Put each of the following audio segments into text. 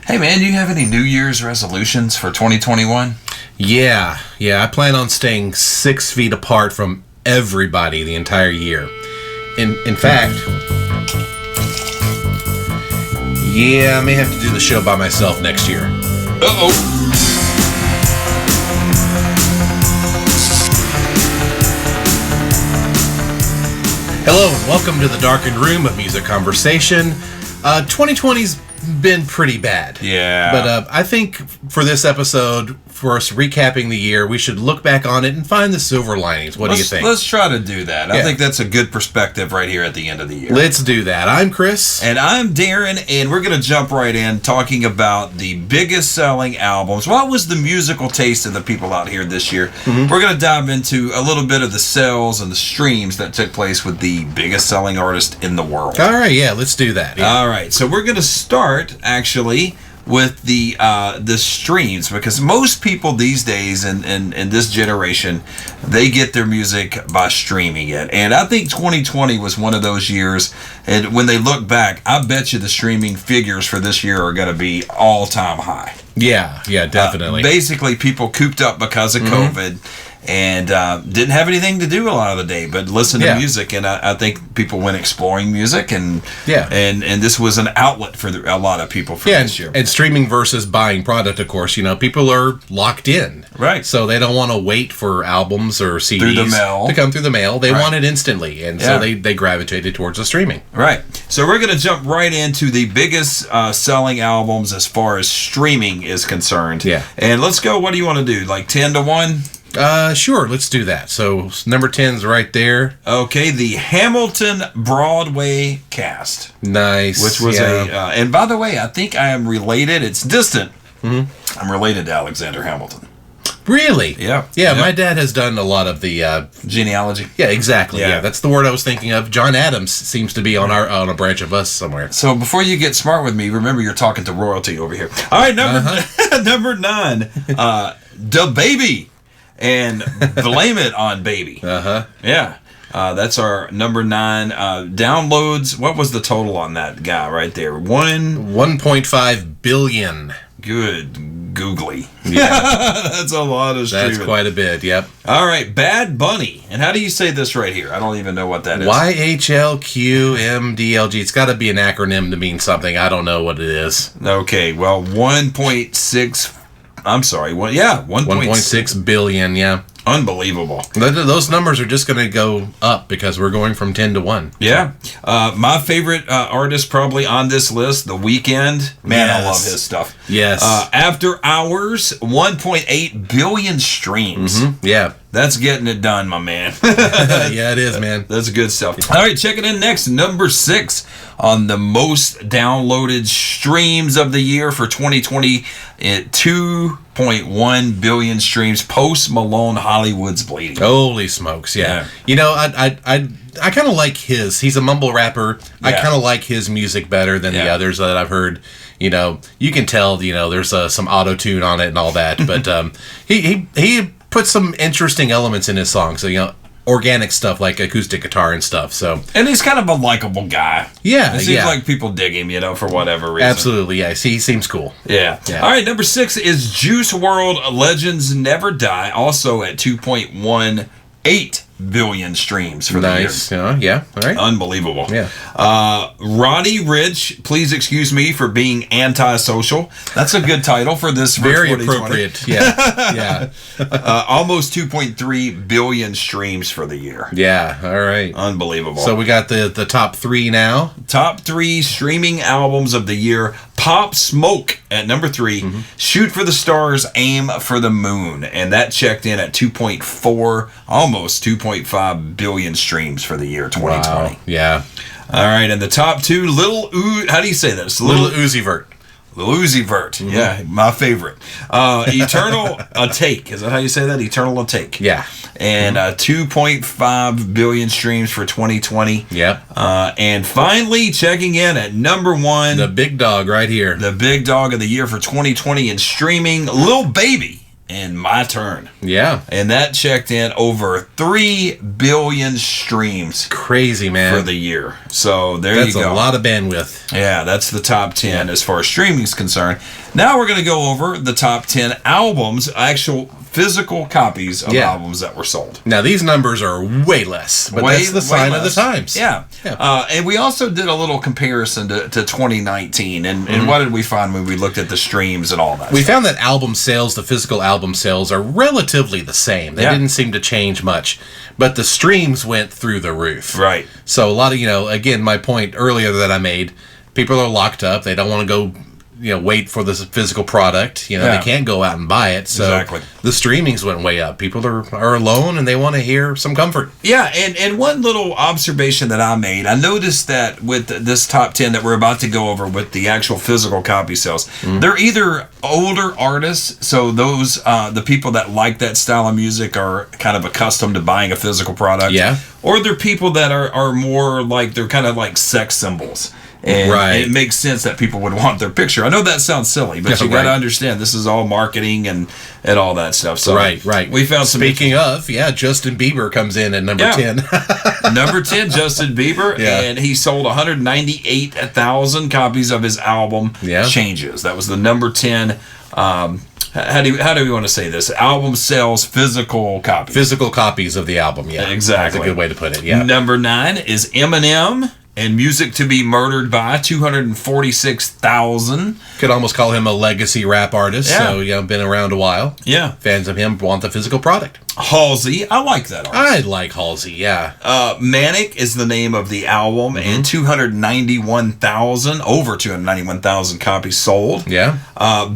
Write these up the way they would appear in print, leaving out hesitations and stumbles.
Hey man, do you have any New Year's resolutions for 2021? Yeah. I plan on staying 6 feet apart from everybody the entire year. In fact, I may have to do the show by myself next year. Uh-oh. Hello and welcome to the darkened room of music conversation. 2020's been pretty bad. Yeah. But I think for this episode, for us recapping the year, we should look back on it and find the silver linings. What do you think? Let's try to do that. I think that's a good perspective right here at the end of the year. Let's do that. I'm Chris. And I'm Darren, and we're going to jump right in talking about the biggest selling albums. What was the musical taste of the people out here this year? Mm-hmm. We're going to dive into a little bit of the sales and the streams that took place with the biggest selling artist in the world. All right, let's do that. Yeah. All right, so we're going to start, actually, with the streams, because most people these days in this generation, they get their music by streaming it. And I think 2020 was one of those years, and when they look back, I bet you the streaming figures for this year are going to be all-time high. Yeah, definitely. Basically, people cooped up because of COVID and didn't have anything to do a lot of the day but listen to music. And I think people went exploring music, and this was an outlet for a lot of people for this year. And streaming versus buying product, of course, people are locked in. Right. So they don't want to wait for albums or CDs to come through the mail. They want it instantly. And so they gravitated towards the streaming. Right. So we're going to jump right into the biggest selling albums as far as streaming is concerned. Yeah. And let's go. What do you want to do? Like 10 to 1? Sure, let's do that. So number 10's right there. Okay, the Hamilton Broadway cast. Nice. Which was and by the way, I think I am related. It's distant. Mm-hmm. I'm related to Alexander Hamilton. Really? Yeah. My dad has done a lot of the genealogy. Yeah, exactly. Yeah, that's the word I was thinking of. John Adams seems to be on a branch of us somewhere. So before you get smart with me, remember you're talking to royalty over here. All right, number 9, Da Baby. And Blame It on Baby. Yeah. That's our number 9. Downloads. What was the total on that guy right there? 1.5 billion. Good googly. Yeah. That's a lot of streaming. That's quite a bit, yep. All right, Bad Bunny. And how do you say this right here? I don't even know what that is. YHLQMDLG. It's got to be an acronym to mean something. I don't know what it is. Okay, well, 1.6... I'm sorry. 1.6 billion, yeah. Unbelievable. Those numbers are just going to go up because we're going from 10 to 1. Yeah. My favorite artist probably on this list, The Weeknd. Man, I love his stuff. Yes. After Hours, 1.8 billion streams. Mm-hmm. Yeah. That's getting it done, my man. Yeah, it is, man. That's good stuff. All right, checking in next. Number 6 on the most downloaded streams of the year for 2020 at 2.1 billion streams. Post Malone, Hollywood's Bleeding. Holy smokes, yeah. I kind of like his. He's a mumble rapper. Yeah. I kind of like his music better than the others that I've heard. You can tell, there's some auto-tune on it and all that. But he put some interesting elements in his songs. So, organic stuff like acoustic guitar and stuff. So, and he's kind of a likable guy. Yeah, it seems like people dig him, for whatever reason. Absolutely, yeah. He seems cool. Yeah. All right, number 6 is Juice WRLD, Legends Never Die, also at 2.18 billion streams for the year. Yeah. All right. Unbelievable. Yeah. Roddy Ricch, Please Excuse Me for Being Antisocial. That's a good title for this. Very appropriate. Yeah. Almost 2.3 billion streams for the year. Yeah. All right. Unbelievable. So we got the top 3 now. Top 3 streaming albums of the year. Pop Smoke at number 3. Mm-hmm. Shoot for the Stars, Aim for the Moon. And that checked in at 2.4, almost 2.5 billion streams for the year 2020. Wow. Yeah. All right, and the top 2, how do you say this? Little Uzi Vert. Lil Uzi Vert. Mm-hmm. Yeah, my favorite. Eternal A Take. Is that how you say that? Eternal A Take. Yeah. And 2.5 billion streams for 2020. Yep. And finally, checking in at number 1. The big dog right here. The big dog of the year for 2020 in streaming, Lil Baby. and My Turn. Yeah. And that checked in over 3 billion streams. Crazy, man. For the year. So there you go. That's a lot of bandwidth. Yeah, that's the top 10 as far as streaming is concerned. Now we're going to go over the top 10 albums, actual physical copies of albums that were sold. Now, these numbers are way less, but that's the sign of the times. Yeah. And we also did a little comparison to 2019. And what did we find when we looked at the streams and all that? We found that album sales, the physical album sales, are relatively the same. They didn't seem to change much. But the streams went through the roof. Right. So a lot of, again, my point earlier that I made, people are locked up. They don't want to go wait for this physical product. They can't go out and buy it. So the streamings went way up. People are alone and they want to hear some comfort. Yeah, and one little observation that I made, I noticed that with this top 10 that we're about to go over with the actual physical copy sales, they're either older artists, so those the people that like that style of music are kind of accustomed to buying a physical product. Yeah. Or they're people that are more like, they're kind of like sex symbols. And it makes sense that people would want their picture. I know that sounds silly, but you got to understand this is all marketing and all that stuff. So right. We found some. Speaking of, Justin Bieber comes in at number 10. Number 10, Justin Bieber, and he sold 198,000 copies of his album Changes. That was the number 10. How do we want to say this? Album sales, physical copies. Physical copies of the album. Yeah, exactly. That's a good way to put it. Yeah. Number 9 is Eminem. And Music to Be Murdered By, 246,000. Could almost call him a legacy rap artist. Yeah. So, been around a while. Yeah. Fans of him want the physical product. Halsey, I like that artist. I like Halsey, yeah. Manic is the name of the album, and 291,000, over 291,000 copies sold. Yeah.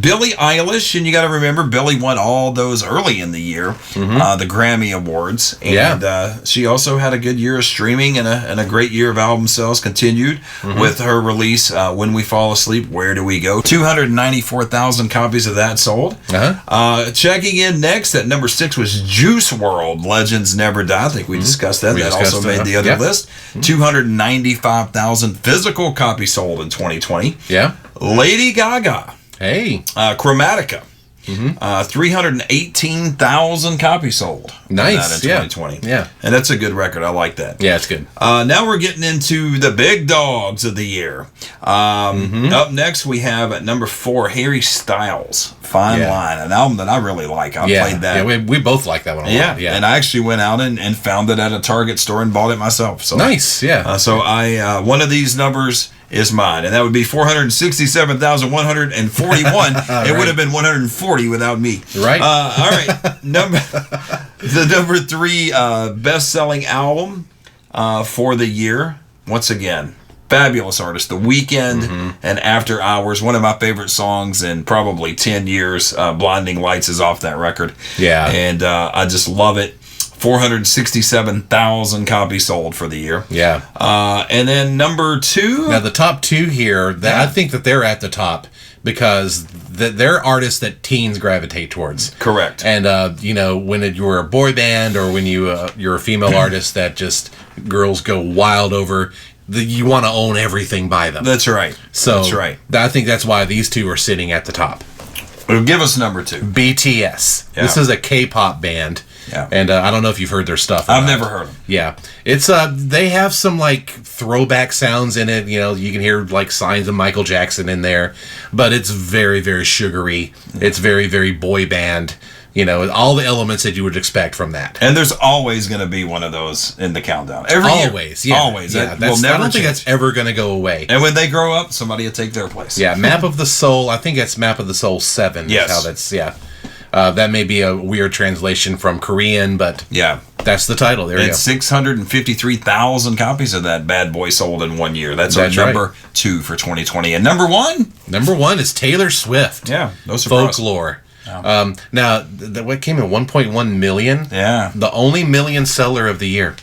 Billie Eilish, and you got to remember, Billie won all those early in the year, the Grammy Awards. And she also had a good year of streaming and a great year of album sales. Continued with her release, When We Fall Asleep, Where Do We Go? 294,000 copies of that sold. Checking in next at number 6 was Juice WRLD, Legends Never Die. I think we discussed that. That also made the other list. 295,000 physical copies sold in 2020. Yeah. Lady Gaga. Hey. Chromatica. 318,000 copies sold. Nice. In 2020. Yeah. And that's a good record. I like that. Yeah, it's good. Now we're getting into the big dogs of the year. Up next, we have at number 4, Harry Styles, Fine Line, an album that I really like. I played that. Yeah, we both like that one a lot. Yeah. And I actually went out and found it at a Target store and bought it myself. So nice, yeah. So I one of these numbers is mine, and that would be 467,141. It would have been 140 without me. Right. All right. The number 3 best-selling album for the year. Once again, fabulous artist. The Weeknd and After Hours. One of my favorite songs in probably 10 years. Blinding Lights is off that record. Yeah. And I just love it. 467,000 copies sold for the year. Yeah. And then number 2. Now, the top 2 here, I think that they're at the top because they're artists that teens gravitate towards. Correct. And, when you're a boy band or when you're a female artist that just girls go wild over, you want to own everything by them. That's right. So that's right. I think that's why these 2 are sitting at the top. Well, give us number 2. BTS. Yeah. This is a K-pop band. Yeah. And I don't know if you've heard their stuff. I've never heard them. Yeah. It's they have some like throwback sounds in it. You can hear like signs of Michael Jackson in there, but it's very, very sugary. It's very, very boy band. All the elements that you would expect from that. And there's always going to be one of those in the countdown. Every always, year. Yeah. Always. Yeah, will never I don't think change. that's ever going to go away. And when they grow up, somebody will take their place. Yeah, Map of the Soul. I think it's Map of the Soul 7. Yes. How that's, that may be a weird translation from Korean, but that's the title. There you go. 653,000 copies of that bad boy sold in 1 year. That's our number 2 for 2020. And number 1? Number 1 is Taylor Swift. Yeah, no surprise. Folklore. Oh. Now, what came in 1.1 million? Yeah. The only million seller of the year.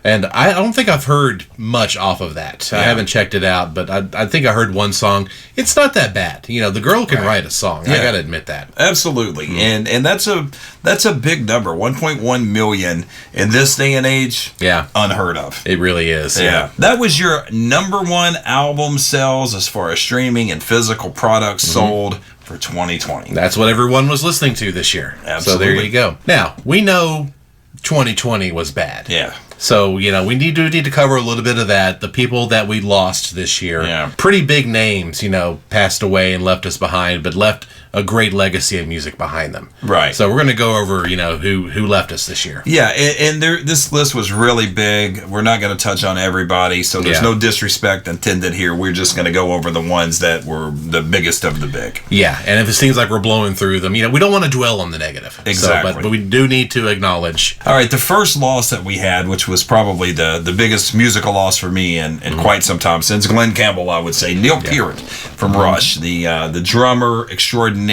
And I don't think I've heard much off of that. I haven't checked it out, but I think I heard one song. It's not that bad. You know, the girl can write a song. I got to admit that. Absolutely. And that's a big number. 1.1 million in this day and age. Yeah. Unheard of. It really is. Yeah. That was your number one album sales as far as streaming and physical products sold for 2020. That's what everyone was listening to this year. Absolutely. So there you go. Now, we know 2020 was bad. Yeah. So, you know, we need to cover a little bit of that. The people that we lost this year. Yeah. Pretty big names, you know, passed away and left us behind, but left a great legacy of music behind them. Right. So we're going to go over, you know, who left us this year. Yeah, and this list was really big. We're not going to touch on everybody, so there's no disrespect intended here. We're just going to go over the ones that were the biggest of the big. Yeah, and if it seems like we're blowing through them, you know, we don't want to dwell on the negative. Exactly. So, but we do need to acknowledge. All right, the first loss that we had, which was probably the biggest musical loss for me in quite some time, since Glenn Campbell, I would say, Neil Peart from Rush, the drummer extraordinaire,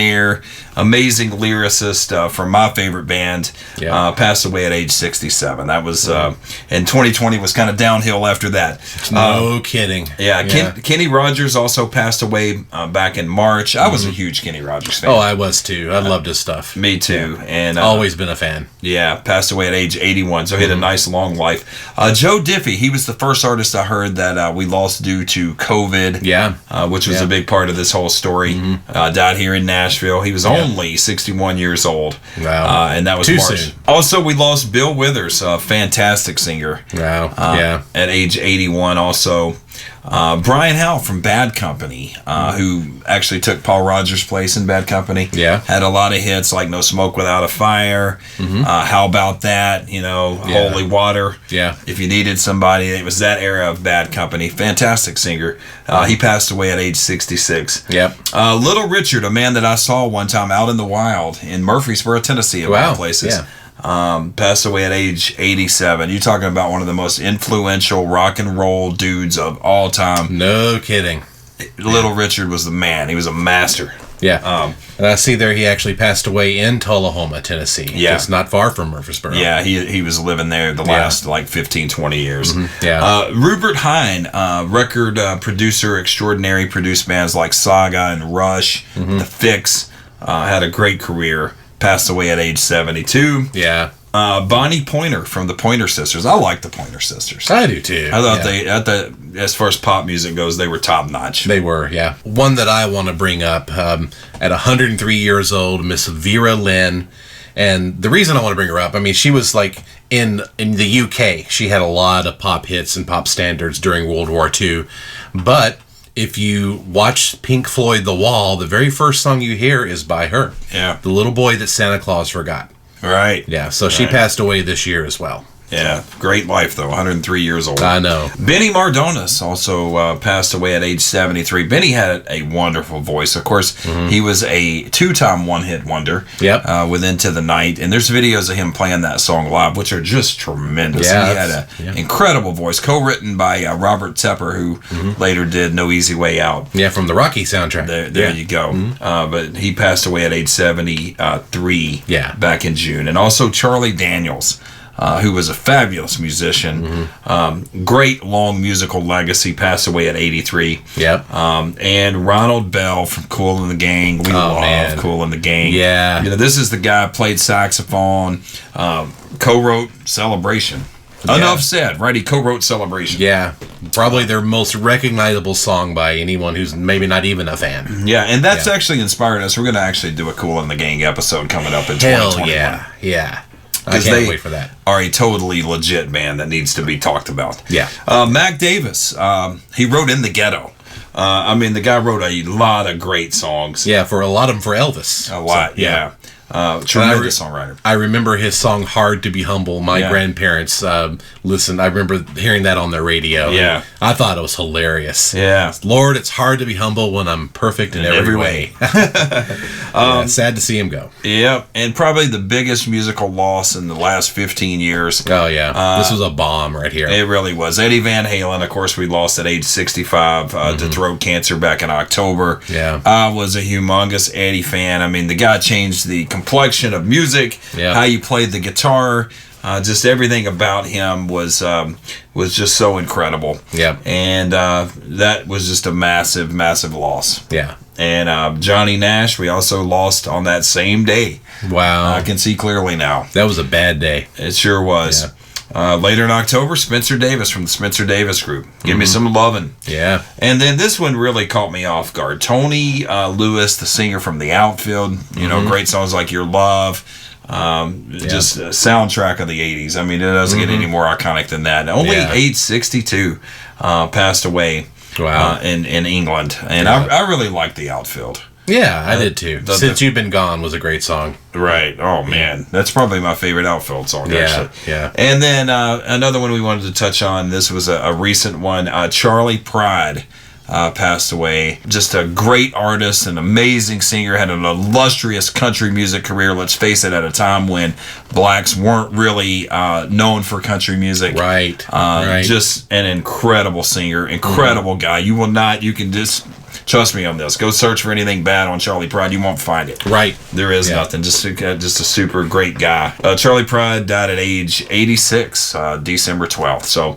amazing lyricist from my favorite band, passed away at age 67. That was, and 2020 was kind of downhill after that. No kidding. Yeah, Kenny Rogers also passed away back in March. I was a huge Kenny Rogers fan. Oh, I was too. I loved his stuff. Me too. And always been a fan. Yeah, passed away at age 81, so he had a nice long life. Joe Diffie, he was the first artist I heard that we lost due to COVID. Yeah. Which was a big part of this whole story. Died here in Nashville. He was only 61 years old. Wow. And that was Too March. soon. Also, we lost Bill Withers, a fantastic singer. Wow. At age 81 also. Brian Howe from Bad Company, who actually took Paul Rogers' place in Bad Company. Yeah. Had a lot of hits like No Smoke Without a Fire, How About That, you know, Holy Water. Yeah. If you needed somebody, it was that era of Bad Company. Fantastic singer. He passed away at age 66. Yep. Little Richard, a man that I saw one time out in the wild in Murfreesboro, Tennessee, of all places. Yeah. Passed away at age 87. You're talking about one of the most influential rock and roll dudes of all time. No kidding. Little Richard was the man. He was a master. Yeah. And I see there he actually passed away in Tullahoma, Tennessee. Yeah. Just not far from Murfreesboro. Yeah, he was living there the last like 15, 20 years. Yeah. Rupert Hine, record producer extraordinary, produced bands like Saga and Rush, The Fix, had a great career. Passed away at age 72. Yeah. Bonnie Pointer from the Pointer Sisters. I like the Pointer Sisters. I do too. I thought as far as pop music goes, they were top notch. They were, yeah. One that I want to bring up, at 103 years old, Miss Vera Lynn. And the reason I want to bring her up, I mean, she was like in the UK. She had a lot of pop hits and pop standards during World War II. But if you watch Pink Floyd The Wall, the very first song you hear is by her. Yeah. The Little Boy That Santa Claus Forgot. Right. Yeah, so she passed away this year as well. Yeah, great life though, 103 years old. I know. Benny Mardones also passed away at age 73. Benny had a wonderful voice. Of course, he was a two-time one-hit wonder. Yep. With Into the Night, and there's videos of him playing that song live, which are just tremendous. Yeah, he had an incredible voice, co-written by Robert Tepper, who later did No Easy Way Out. Yeah, from the Rocky soundtrack. There you go. But he passed away at age 73 back in June. And also Charlie Daniels, who was a fabulous musician, great long musical legacy, passed away at 83. Yep. And Ronald Bell from Kool and the Gang. We love Kool and the Gang. Yeah. You know, this is the guy who played saxophone, co-wrote Celebration. Enough said, right? He co-wrote Celebration. Yeah. Probably their most recognizable song by anyone who's maybe not even a fan. Yeah, and that's actually inspired us. We're going to actually do a Kool and the Gang episode coming up in 2021. Yeah. I can't wait for that. Are a totally legit band that needs to be talked about. Yeah. Mac Davis, he wrote In the Ghetto. I mean, the guy wrote a lot of great songs. Yeah, for a lot of them for Elvis. A lot, yeah. Tremendous songwriter. I remember his song "Hard to Be Humble." My grandparents listened. I remember hearing that on their radio. Yeah, I thought it was hilarious. Yeah, Lord, it's hard to be humble when I'm perfect in every way. Sad to see him go. Yeah, and probably the biggest musical loss in the last 15 years. Oh yeah, this was a bomb right here. It really was. Eddie Van Halen, of course, we lost at age 65 to throat cancer back in October. Yeah, I was a humongous Eddie fan. I mean, the guy changed the complexion of music, how you played the guitar. Just everything about him was just so incredible. Yeah. And that was just a massive, massive loss. Yeah. And Johnny Nash, we also lost on that same day. Wow. I can see clearly now. That was a bad day. It sure was. Yeah. Later in October, Spencer Davis from the Spencer Davis Group. Give me some lovin'. Yeah. And then this one really caught me off guard. Tony Lewis, the singer from The Outfield, great songs like Your Love. Just a soundtrack of the 80s. I mean, it doesn't get any more iconic than that. Only age 62 passed away in England. And I really like The Outfield. Yeah, I did too. Since You've Been Gone was a great song. Right. Oh, man. That's probably my favorite Outfield song, actually. Yeah. And then another one we wanted to touch on, this was a recent one, Charlie Pride. Passed away. Just a great artist, an amazing singer, had an illustrious country music career. Let's face it, at a time when blacks weren't really known for country music. Right. Just an incredible singer, incredible guy. You can just trust me on this. Go search for anything bad on Charlie Pride. You won't find it. Right. There is nothing. Just a super great guy. Charlie Pride died at age 86, December 12th. So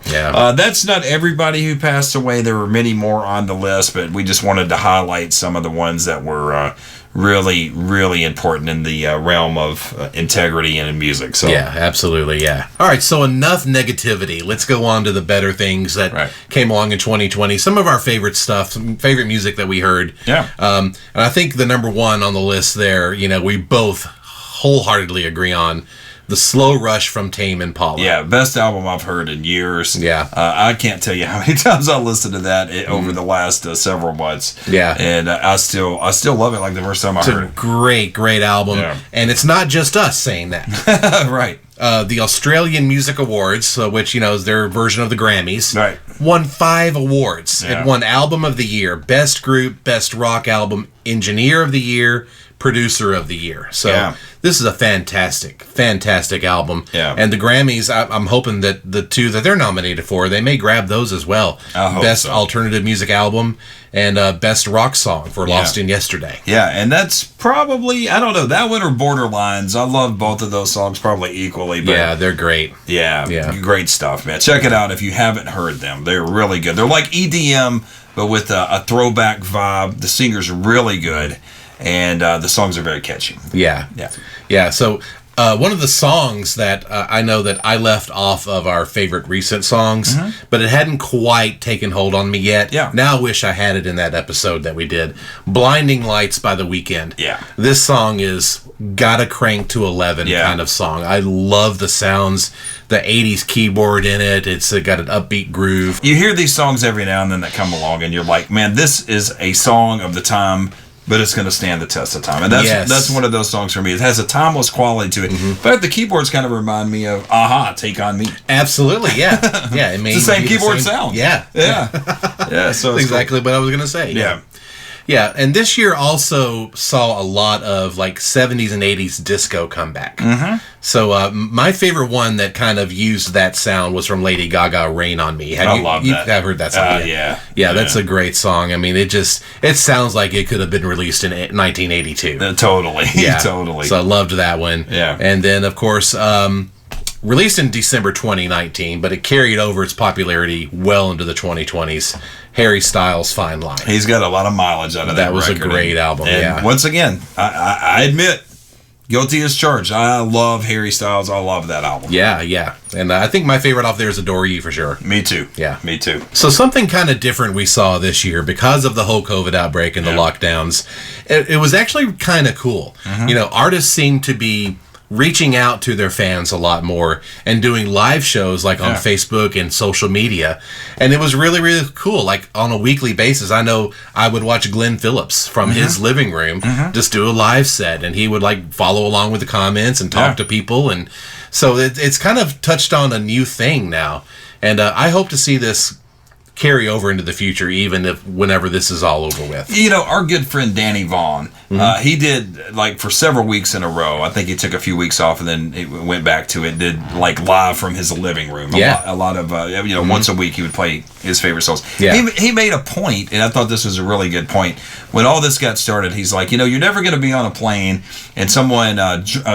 that's not everybody who passed away. There were many more on the list, but we just wanted to highlight some of the ones that were really, really important in the realm of integrity and in music. So yeah, absolutely, yeah. All right, so enough negativity. Let's go on to the better things that came along in 2020. Some of our favorite stuff, some favorite music that we heard. Yeah. And I think the number one on the list there, we both wholeheartedly agree on. The Slow Rush from Tame Impala. Yeah, best album I've heard in years. Yeah. I can't tell you how many times I listened to that over the last several months. Yeah. And I still love it like the first time I heard it. It's a great album. Yeah. And it's not just us saying that. Right. The Australian Music Awards, which, is their version of the Grammys, won 5 awards. Yeah. It won Album of the Year, Best Group, Best Rock Album, Engineer of the Year, Producer of the Year. So this is a fantastic album. Yeah. And the Grammys, I'm hoping that the 2 that they're nominated for, they may grab those as well. I hope Best so. Alternative Music Album and Best Rock Song for Lost in Yesterday. Yeah, and that's probably, I don't know, that one or Borderlines. I love both of those songs probably equally. But yeah, they're great. Yeah, great stuff, man. Check it out if you haven't heard them. They're really good. They're like EDM, but with a throwback vibe. The singer's really good. And the songs are very catchy. Yeah. So one of the songs that I know that I left off of our favorite recent songs, but it hadn't quite taken hold on me yet. Yeah. Now I wish I had it in that episode that we did. Blinding Lights by The Weeknd. Yeah. This song is gotta crank to 11 kind of song. I love the sounds, the 80s keyboard in it. It's got an upbeat groove. You hear these songs every now and then that come along and you're like, man, this is a song of the time, but it's going to stand the test of time. And that's one of those songs for me. It has a timeless quality to it. In fact, the keyboards kind of remind me of Aha, Take On Me. Absolutely, yeah. Yeah, it it's the same keyboard sound. Yeah. Yeah, so exactly what I was going to say. Yeah. Yeah, and this year also saw a lot of like 70s and 80s disco come back. So my favorite one that kind of used that sound was from Lady Gaga, Rain on Me. I love that. I've heard that song. Yeah, that's a great song. I mean, it sounds like it could have been released in 1982. Totally. Yeah. Totally. So I loved that one. Yeah. And then, of course, released in December 2019, but it carried over its popularity well into the 2020s. Harry Styles' Fine Line. He's got a lot of mileage out of that. That was record. a great album. And once again, I admit, guilty as charged. I love Harry Styles. I love that album. Yeah. And I think my favorite off there is Adore You for sure. Me too. Yeah. Me too. So something kind of different we saw this year because of the whole COVID outbreak and the lockdowns. It was actually kind of cool. Artists seem to be reaching out to their fans a lot more and doing live shows like on Facebook and social media. And it was really, really cool. Like on a weekly basis, I know I would watch Glenn Phillips from his living room just do a live set, and he would like follow along with the comments and talk to people. And so it's kind of touched on a new thing now. And I hope to see this carry over into the future, even if whenever this is all over with. You know, our good friend Danny Vaughn, he did like for several weeks in a row. I think he took a few weeks off and then it went back to it. Did like live from his living room. A lot of once a week he would play his favorite songs. Yeah. He made a point, and I thought this was a really good point. When all this got started, he's like, you're never going to be on a plane and someone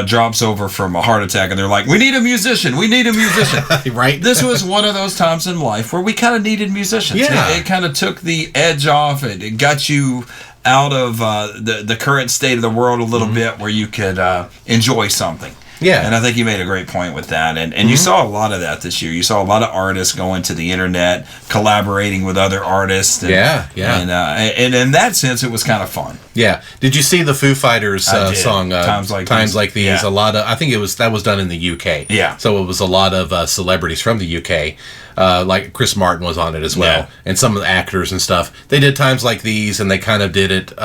drops over from a heart attack, and they're like, we need a musician. We need a musician. Right. This was one of those times in life where we kind of needed musicians. Yeah. It kind of took the edge off. It got you out of the current state of the world a little bit, where you could enjoy something. Yeah. And I think you made a great point with that. And you saw a lot of that this year. You saw a lot of artists going to the internet, collaborating with other artists. And, And in that sense, it was kind of fun. Yeah. Did you see the Foo Fighters song Times Like These? Yeah. A lot of, I think that was done in the UK. Yeah. So it was a lot of celebrities from the UK. Like Chris Martin was on it as well, and some of the actors and stuff. They did Times Like These, and they kind of did it.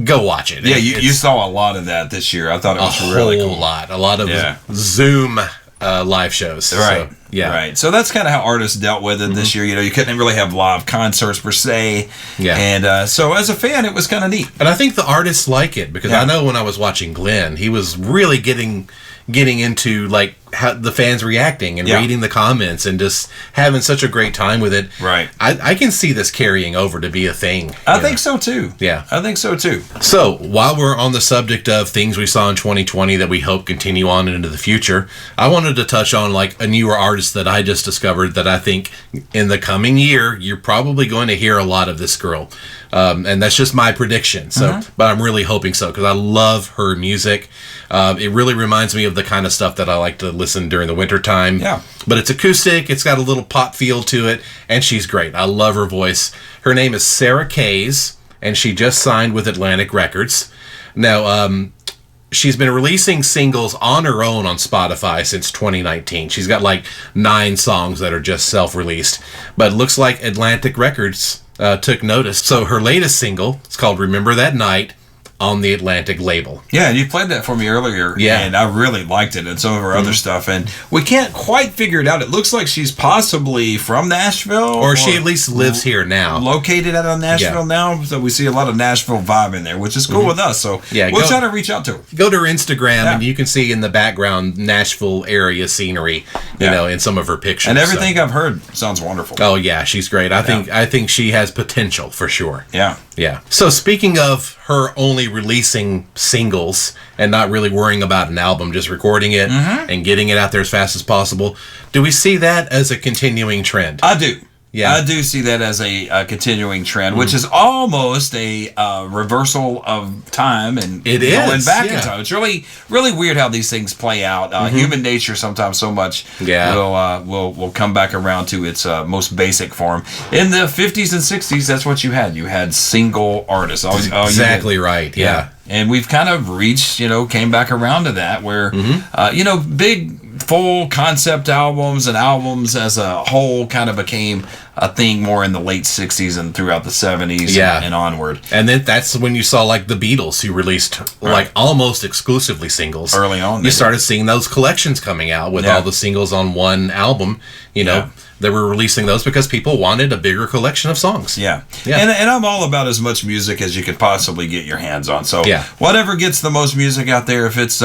Go watch it. Yeah, you saw a lot of that this year. I thought it was really cool. A lot of Zoom live shows. Right. So, yeah. Right. So that's kind of how artists dealt with it this year. You couldn't really have live concerts per se. Yeah. And so as a fan, it was kind of neat. And I think the artists like it, because I know when I was watching Glenn, he was really getting into like how the fans reacting and reading the comments and just having such a great time with it. Right. I can see this carrying over to be a thing. I think so too. Yeah. I think so too. So while we're on the subject of things we saw in 2020 that we hope continue on into the future, I wanted to touch on like a newer artist that I just discovered that I think in the coming year, you're probably going to hear a lot of this girl. And that's just my prediction. So, but I'm really hoping so, because I love her music. It really reminds me of the kind of stuff that I like to listen during the winter time. Yeah. But it's acoustic. It's got a little pop feel to it, and she's great. I love her voice. Her name is Sarah Kays, and she just signed with Atlantic Records. Now, she's been releasing singles on her own on Spotify since 2019. She's got like 9 songs that are just self-released. But it looks like Atlantic Records took notice. So her latest single, it's called Remember That Night, on the Atlantic label. Yeah, and you played that for me earlier, and I really liked it and some of her other stuff, and we can't quite figure it out. It looks like she's possibly from Nashville. Or she at least lives here now. Located out of Nashville now, so we see a lot of Nashville vibe in there, which is cool with us, so we'll try to reach out to her. Go to her Instagram, and you can see in the background Nashville area scenery, you know, in some of her pictures. And everything I've heard sounds wonderful. Oh, yeah, she's great. I think she has potential, for sure. Yeah. Yeah. So speaking of her only releasing singles and not really worrying about an album, just recording it and getting it out there as fast as possible, do we see that as a continuing trend? I do. Yeah. I do see that as a continuing trend, which is almost a reversal of time and going back in time. It's really, really weird how these things play out. Human nature sometimes so much will come back around to its most basic form. In the 50s and 60s, that's what you had. You had single artists. Exactly right. Yeah. And we've kind of reached, came back around to that where, big full concept albums and albums as a whole kind of became a thing more in the late 60s and throughout the 70s and onward. And then that's when you saw like the Beatles, who released like almost exclusively singles. Early on. You started seeing those collections coming out with all the singles on one album, They were releasing those because people wanted a bigger collection of songs. Yeah. And I'm all about as much music as you could possibly get your hands on. So whatever gets the most music out there, if it's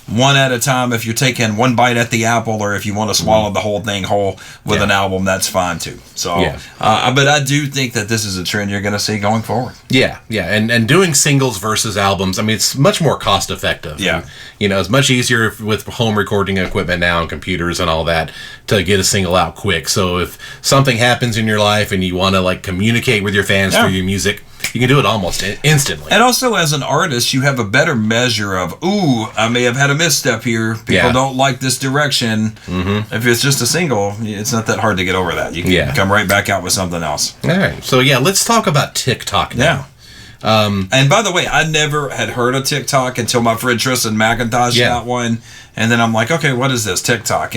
one at a time, if you're taking one bite at the apple, or if you want to swallow the whole thing whole with an album, that's fine too. So, but I do think that this is a trend you're going to see going forward. Yeah. And doing singles versus albums, I mean, it's much more cost effective. Yeah. And, it's much easier with home recording equipment now and computers and all that to get a single out quick. So if something happens in your life and you want to like communicate with your fans through your music, you can do it almost instantly. And also as an artist, you have a better measure of, I may have had a misstep here. People don't like this direction. If it's just a single, it's not that hard to get over that. You can come right back out with something else. All right. So let's talk about TikTok now. And by the way, I never had heard of TikTok until my friend Tristan McIntosh got one. And then I'm like, okay, what is this TikTok?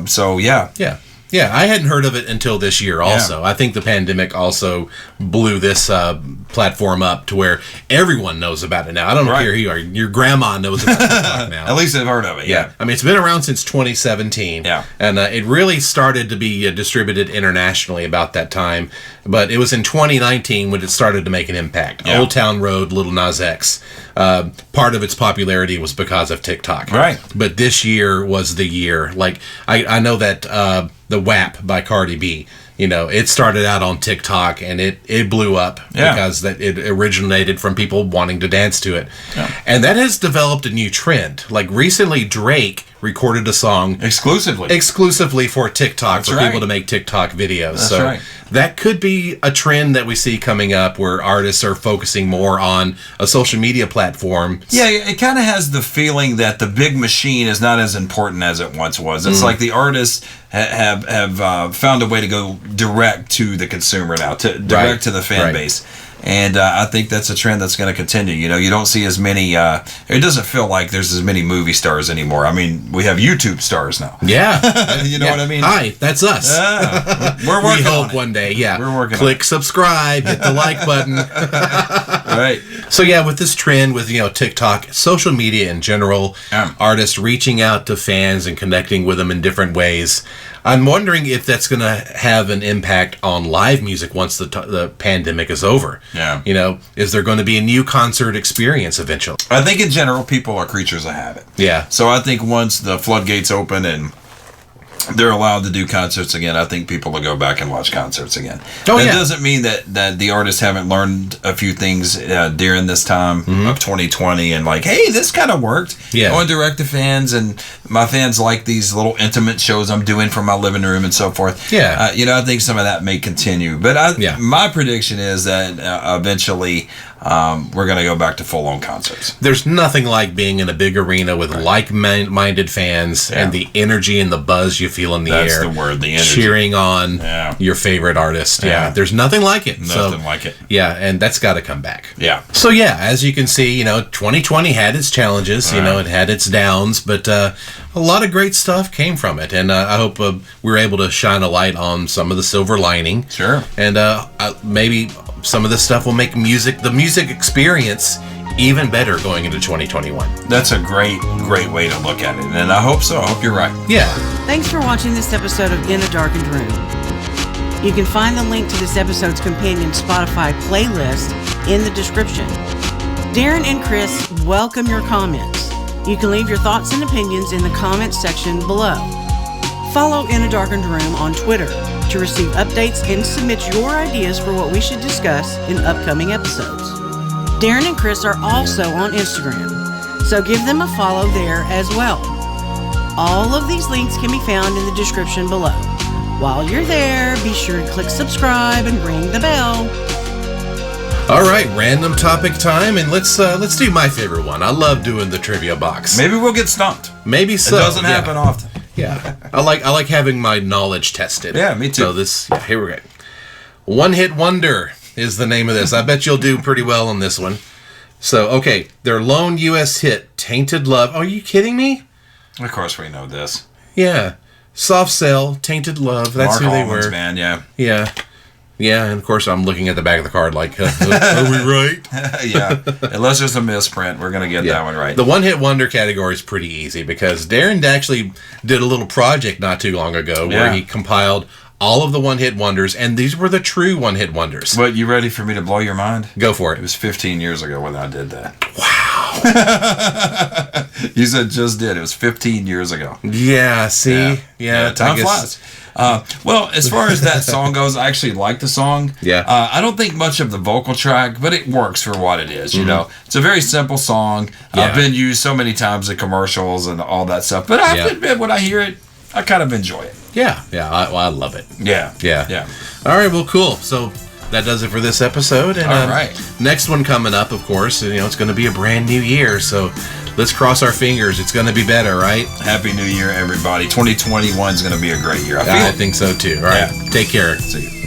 So. Yeah, I hadn't heard of it until this year also. I think the pandemic also blew this platform up to where everyone knows about it now. I don't care who you are. Your grandma knows about TikTok now. At least they've heard of it. Yeah. I mean, it's been around since 2017. Yeah. And it really started to be distributed internationally about that time. But it was in 2019 when it started to make an impact. Yeah. Old Town Road, Little Nas X. Part of its popularity was because of TikTok. Right. But this year was the year. Like, I know that the WAP by Cardi B, you know, it started out on TikTok and it blew up because that it originated from people wanting to dance to it. Yeah. And that has developed a new trend. Like recently Drake recorded a song exclusively for TikTok for people to make TikTok videos. So that could be a trend that we see coming up where artists are focusing more on a social media platform. Yeah, it kind of has the feeling that the big machine is not as important as it once was. It's like the artists have found a way to go direct to the consumer now, direct to the fan base. And I think that's a trend that's going to continue. You know, you don't see as many, it doesn't feel like there's as many movie stars anymore. I mean, we have YouTube stars now. Yeah. You know what I mean? Hi, that's us. We're working we on hope it. one day, We're working Click subscribe, hit the like button. Right. So yeah, with this trend with, you know, TikTok, social media in general, artists reaching out to fans and connecting with them in different ways, I'm wondering if that's going to have an impact on live music once the pandemic is over. Yeah. You know, is there going to be a new concert experience eventually? I think in general, people are creatures of habit. Yeah. So I think once the floodgates open and they're allowed to do concerts again, I think people will go back and watch concerts again. That doesn't mean that the artists haven't learned a few things during this time of 2020 and like, hey, this kind of worked. Yeah. Going direct to fans, and my fans like these little intimate shows I'm doing from my living room and so forth. Yeah. You know, I think some of that may continue. But my prediction is that eventually we're going to go back to full-on concerts. There's nothing like being in a big arena with like-minded fans and the energy and the buzz you feel in the air. That's the word, the energy. Cheering on your favorite artist. Yeah. There's nothing like it. Nothing like it. Yeah, and that's got to come back. Yeah. So yeah, as you can see, you know, 2020 had its challenges. You know, it had its downs, but a lot of great stuff came from it. And I hope we were able to shine a light on some of the silver lining. Sure. And maybe some of this stuff will make the music experience even better going into 2021. That's a great way to look at it, and I hope so. I hope you're right. Yeah. Thanks for watching this episode of In a Darkened Room. You can find the link to this episode's companion Spotify playlist in the description. Darren and Chris welcome your comments. You can leave your thoughts and opinions in the comments section below. Follow In a Darkened Room on Twitter to receive updates and submit your ideas for what we should discuss in upcoming episodes. Darren and Chris are also on Instagram, so give them a follow there as well. All of these links can be found in the description below. While you're there, be sure to click subscribe and ring the bell. All right, random topic time, and let's do my favorite one. I love doing the trivia box. Maybe we'll get stumped. Maybe so. It doesn't happen often. Yeah, I like having my knowledge tested. Yeah, me too. So here we go. One Hit Wonder is the name of this. I bet you'll do pretty well on this one. So, okay, their lone U.S. hit, Tainted Love. Oh, are you kidding me? Of course we know this. Yeah. Soft Cell, Tainted Love. That's Mark who they Almond's were. band, yeah. Yeah. Yeah, and of course I'm looking at the back of the card like, are we right? Yeah. Unless there's a misprint, we're going to get that one right. The one-hit wonder category is pretty easy because Darren actually did a little project not too long ago where he compiled all of the one-hit wonders, and these were the true one-hit wonders. But you ready for me to blow your mind? Go for it. It was 15 years ago when I did that. Wow. You said just did. It was 15 years ago. Yeah, see? Yeah, time flies. Well, as far as that song goes, I actually like the song. Yeah. I don't think much of the vocal track, but it works for what it is, you know. It's a very simple song. Yeah. Been used so many times in commercials and all that stuff. But I have to admit, when I hear it, I kind of enjoy it. Yeah, I love it. Yeah. All right, well, cool. So that does it for this episode. And, all right. Next one coming up, of course, you know, it's going to be a brand new year. So let's cross our fingers. It's going to be better, right? Happy New Year, everybody. 2021 is going to be a great year. I think so, too. All right. Take care. See you.